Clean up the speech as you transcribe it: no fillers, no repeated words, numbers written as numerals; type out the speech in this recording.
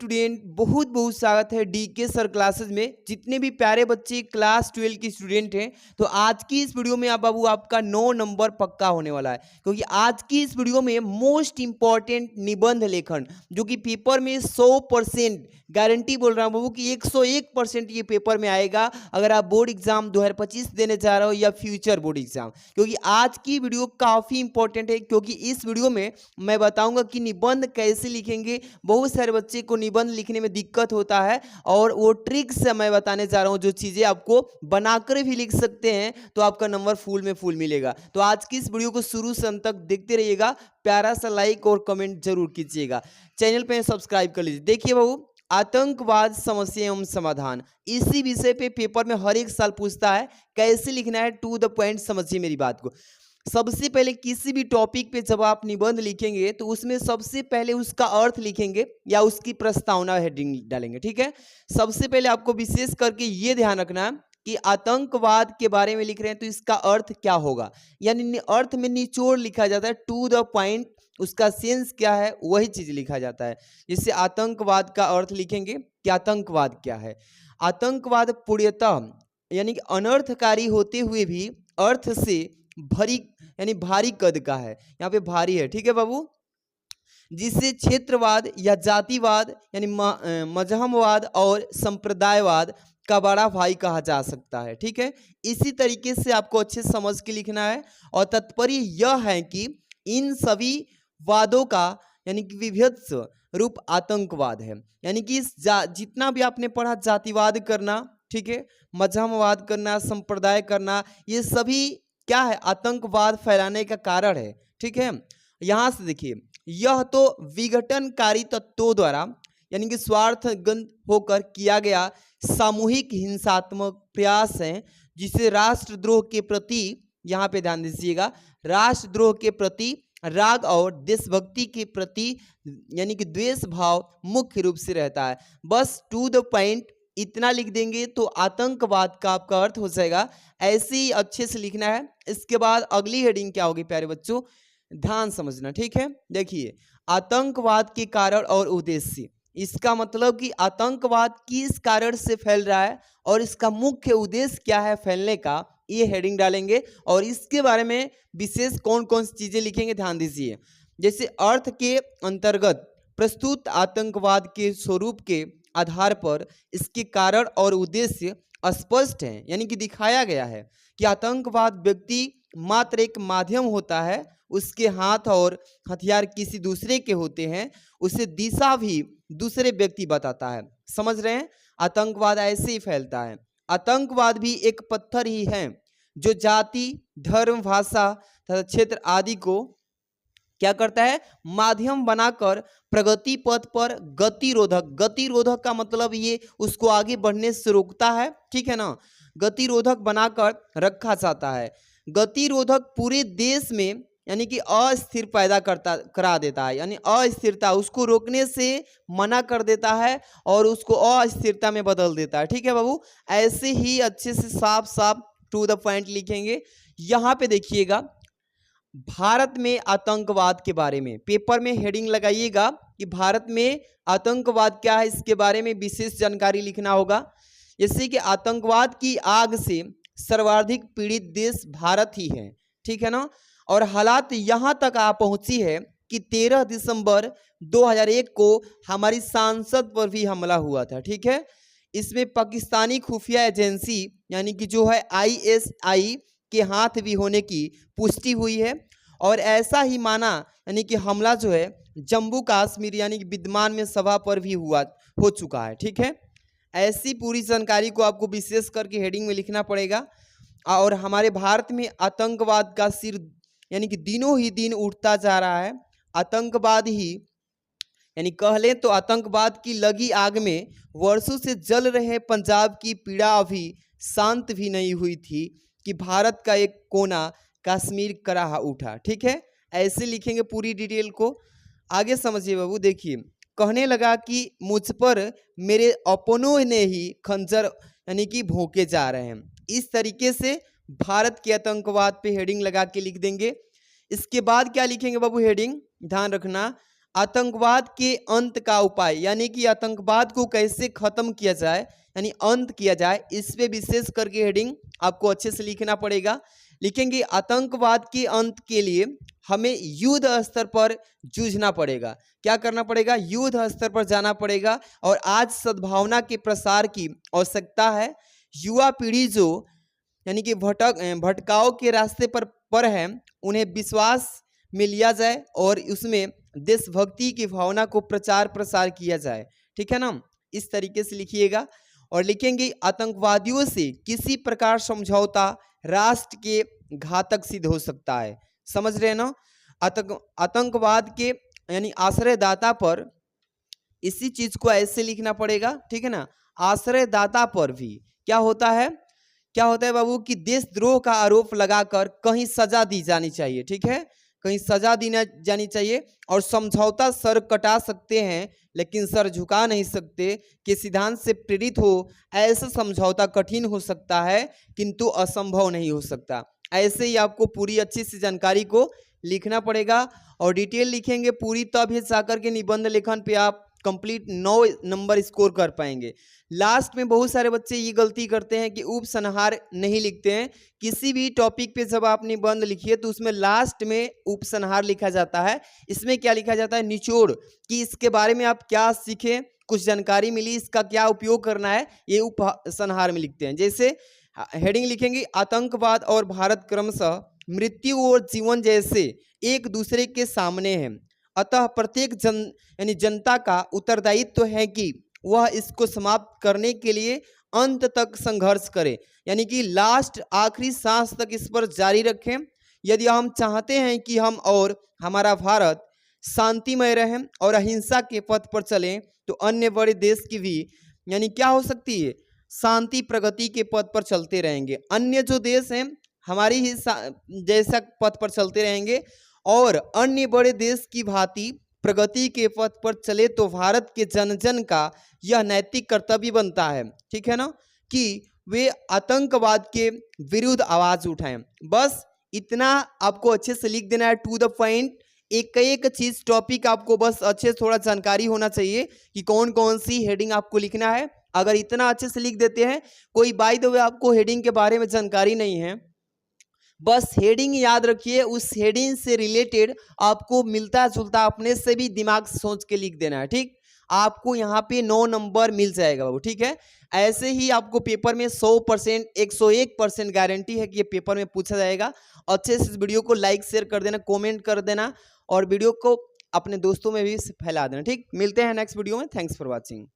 Student बहुत बहुत स्वागत है डीके सर क्लासेस में। जितने भी प्यारे बच्चे क्लास 12 के स्टूडेंट हैं, तो आज की इस वीडियो में आप बाबू आपका 9 नंबर पक्का होने वाला है, क्योंकि आज की इस वीडियो में मोस्ट इंपॉर्टेंट निबंध लेखन जो कि पेपर में 100% गारंटी बोल रहा हूं बाबू कि 101% ये पेपर में आएगा, अगर आप बोर्ड एग्जाम 2025 देने जा रहे हो या फ्यूचर बोर्ड एग्जाम। क्योंकि आज की वीडियो काफ़ी इंपॉर्टेंट है, क्योंकि इस वीडियो में मैं बताऊंगा कि निबंध कैसे लिखेंगे। बहुत सारे बच्चे को निबंध लिखने में दिक्कत होता है और वो ट्रिक से मैं बताने जा रहा हूँ, जो चीज़ें आपको बनाकर भी लिख सकते हैं तो आपका नंबर फुल में फुल मिलेगा। तो आज की इस वीडियो को शुरू से अंत तक देखते रहिएगा, प्यारा सा लाइक और कमेंट जरूर कीजिएगा, चैनल पे सब्सक्राइब कर लीजिए। देखिए बाबू, आतंकवाद समस्या एवं समाधान, इसी विषय पे पेपर में हर एक साल पूछता है। कैसे लिखना है, टू द पॉइंट समझिए मेरी बात को। सबसे पहले किसी भी टॉपिक पे जब आप निबंध लिखेंगे तो उसमें सबसे पहले उसका अर्थ लिखेंगे या उसकी प्रस्तावना हेडिंग डालेंगे, ठीक है। सबसे पहले आपको विशेष करके ये ध्यान रखना है कि आतंकवाद के बारे में लिख रहे हैं तो इसका अर्थ क्या होगा, यानी अर्थ में निचोड़ लिखा जाता है, टू द पॉइंट, उसका सेंस क्या है वही चीज लिखा जाता है। जिससे आतंकवाद का अर्थ लिखेंगे कि आतंकवाद क्या है। आतंकवाद पूर्णतः यानी कि अनर्थकारी होते हुए भी अर्थ से भरी यानी भारी कद का है, यहाँ पे भारी है, ठीक है बाबू। जिसे क्षेत्रवाद या जातिवाद यानी मजहमवाद और संप्रदायवाद का बड़ा भाई कहा जा सकता है, ठीक है। इसी तरीके से आपको अच्छे समझ के लिखना है और तात्पर्य यह है कि इन सभी वादों का यानी कि विभत्स रूप आतंकवाद है। यानी कि जितना भी आपने पढ़ा, जातिवाद करना, ठीक है, मजहमवाद करना, संप्रदाय करना, ये सभी क्या है, आतंकवाद फैलाने का कारण है, ठीक है। यहां से देखिए, यह तो विघटनकारी तत्वों द्वारा यानी कि स्वार्थगत होकर किया गया सामूहिक हिंसात्मक प्रयास है, जिसे राष्ट्रद्रोह के प्रति, यहाँ पे ध्यान दीजिएगा, राष्ट्रद्रोह के प्रति राग और देशभक्ति के प्रति यानी कि द्वेष भाव मुख्य रूप से रहता है। बस टू द पॉइंट इतना लिख देंगे तो आतंकवाद का आपका अर्थ हो जाएगा। ऐसे ही अच्छे से लिखना है। इसके बाद अगली हेडिंग क्या होगी प्यारे बच्चों, ध्यान समझना, ठीक है। देखिए, आतंकवाद के कारण और उद्देश्य, इसका मतलब कि आतंकवाद किस कारण से फैल रहा है और इसका मुख्य उद्देश्य क्या है फैलने का, ये हेडिंग डालेंगे और इसके बारे में विशेष कौन कौन सी चीजें लिखेंगे ध्यान दीजिए। जैसे अर्थ के अंतर्गत प्रस्तुत आतंकवाद के स्वरूप के आधार पर इसके कारण और उद्देश्य स्पष्ट हैं, यानी कि दिखाया गया है कि आतंकवाद व्यक्ति मात्र एक माध्यम होता है, उसके हाथ और हथियार किसी दूसरे के होते हैं, उसे दिशा भी दूसरे व्यक्ति बताता है। समझ रहे हैं, आतंकवाद ऐसे ही फैलता है। आतंकवाद भी एक पत्थर ही है जो जाति, धर्म, भाषा तथा क्षेत्र आदि को क्या करता है, माध्यम बनाकर प्रगति पथ पर गतिरोधक का मतलब ये उसको आगे बढ़ने से रोकता है, ठीक है ना। गतिरोधक बनाकर रखा जाता है। गतिरोधक पूरे देश में यानी कि अस्थिर पैदा करा देता है, यानी अस्थिरता, उसको रोकने से मना कर देता है और उसको अस्थिरता में बदल देता है, ठीक है बाबू। ऐसे ही अच्छे से साफ साफ टू द पॉइंट लिखेंगे। यहाँ पे देखिएगा, भारत में आतंकवाद के बारे में पेपर में हेडिंग लगाइएगा कि भारत में आतंकवाद क्या है, इसके बारे में विशेष जानकारी लिखना होगा। जैसे कि आतंकवाद की आग से सर्वाधिक पीड़ित देश भारत ही है, ठीक है ना। और हालात यहाँ तक आ पहुंची है कि 13 दिसंबर 2001 को हमारी सांसद पर भी हमला हुआ था, ठीक है। इसमें पाकिस्तानी खुफिया एजेंसी यानी कि जो है ISI के हाथ भी होने की पुष्टि हुई है। और ऐसा ही माना यानी कि हमला जो है जम्मू कश्मीर यानी कि विद्यमान में सभा पर भी हो चुका है, ठीक है। ऐसी पूरी जानकारी को आपको विशेष करके हेडिंग में लिखना पड़ेगा। और हमारे भारत में आतंकवाद का सिर यानी कि दिनों ही दिन उठता जा रहा है। आतंकवाद ही यानी कह लें तो आतंकवाद की लगी आग में वर्षों से जल रहे पंजाब की पीड़ा अभी शांत भी नहीं हुई थी कि भारत का एक कोना कश्मीर कराह उठा, ठीक है। ऐसे लिखेंगे पूरी डिटेल को। आगे समझिए बाबू, देखिए, कहने लगा कि मुझ पर मेरे अपनों ने ही खंजर यानी कि भोंके जा रहे हैं। इस तरीके से भारत के आतंकवाद पे हेडिंग लगा के लिख देंगे। इसके बाद क्या लिखेंगे बाबू, हेडिंग ध्यान रखना, आतंकवाद के अंत का उपाय, यानी कि आतंकवाद को कैसे खत्म किया जाए, यानी अंत किया जाए, इस पे विशेष करके हेडिंग आपको अच्छे से लिखना पड़ेगा। लिखेंगे आतंकवाद के अंत के लिए हमें युद्ध स्तर पर जूझना पड़ेगा। क्या करना पड़ेगा? युद्ध स्तर पर जाना पड़ेगा। और आज सद्भावना के प्रसार की आवश्यकता है। युवा पीढ़ी जो यानी कि भटकाव के रास्ते पर है, उन्हें विश्वास में लिया जाए और उसमें देशभक्ति की भावना को प्रचार प्रसार किया जाए। ठीक है ना, इस तरीके से लिखिएगा। और लिखेंगे आतंकवादियों से किसी प्रकार समझौता राष्ट्र के घातक सिद्ध हो सकता है। समझ रहे हैं ना? आतंकवाद के यानी आश्रयदाता पर इसी चीज को ऐसे लिखना पड़ेगा। ठीक है ना, आश्रयदाता पर भी क्या होता है बाबू कि देशद्रोह का आरोप लगाकर कहीं सजा दी जानी चाहिए। ठीक है, कहीं सजा दी जानी चाहिए। और समझौता सर कटा सकते हैं लेकिन सर झुका नहीं सकते कि सिद्धांत से प्रेरित हो ऐसा समझौता कठिन हो सकता है किंतु असंभव नहीं हो सकता। ऐसे ही आपको पूरी अच्छी सी जानकारी को लिखना पड़ेगा और डिटेल लिखेंगे पूरी, तब ही जाकर के निबंध लेखन पे आप कंप्लीट 9 नंबर स्कोर कर पाएंगे। लास्ट में बहुत सारे बच्चे ये गलती करते हैं कि उपसंहार नहीं लिखते हैं। किसी भी टॉपिक पे जब आप निबंध लिखिए तो उसमें लास्ट में उपसंहार लिखा जाता है। इसमें क्या लिखा जाता है? निचोड़, कि इसके बारे में आप क्या सीखे, कुछ जानकारी मिली, इसका क्या उपयोग करना है, ये उपसंहार में लिखते हैं। जैसे हेडिंग लिखेंगे आतंकवाद और भारत क्रमशः मृत्यु और जीवन जैसे एक दूसरे के सामने हैं, अतः प्रत्येक जनता का उत्तरदायित्व है कि वह इसको समाप्त करने के लिए अंत तक संघर्ष करे, यानी कि लास्ट आखिरी सांस तक इस पर जारी रखें। यदि हम चाहते हैं कि हम और हमारा भारत शांतिमय रहें और अहिंसा के पथ पर चलें तो अन्य बड़े देश की भी यानी क्या हो सकती है? शांति प्रगति के पथ पर चलते रहेंगे। अन्य जो देश हैं हमारी ही जैसा पथ पर चलते रहेंगे और अन्य बड़े देश की भांति प्रगति के पथ पर चले तो भारत के जन जन का यह नैतिक कर्तव्य बनता है। ठीक है ना, कि वे आतंकवाद के विरुद्ध आवाज उठाएं। बस इतना आपको अच्छे से लिख देना है, टू द पॉइंट। एक एक चीज टॉपिक आपको बस अच्छे थोड़ा जानकारी होना चाहिए कि कौन कौन सी हेडिंग आपको लिखना है। अगर इतना अच्छे से लिख देते हैं, कोई बाय द वे आपको हेडिंग के बारे में जानकारी नहीं है, बस हेडिंग याद रखिए, उस हेडिंग से रिलेटेड आपको मिलता जुलता अपने से भी दिमाग से सोच के लिख देना है। ठीक, आपको यहाँ पे 9 नंबर मिल जाएगा बाबू। ठीक है, ऐसे ही आपको पेपर में 100% 101% गारंटी है कि ये पेपर में पूछा जाएगा। अच्छे से इस वीडियो को लाइक शेयर कर देना, कमेंट कर देना और वीडियो को अपने दोस्तों में भी फैला देना। ठीक, मिलते हैं नेक्स्ट वीडियो में। Thanks for watching.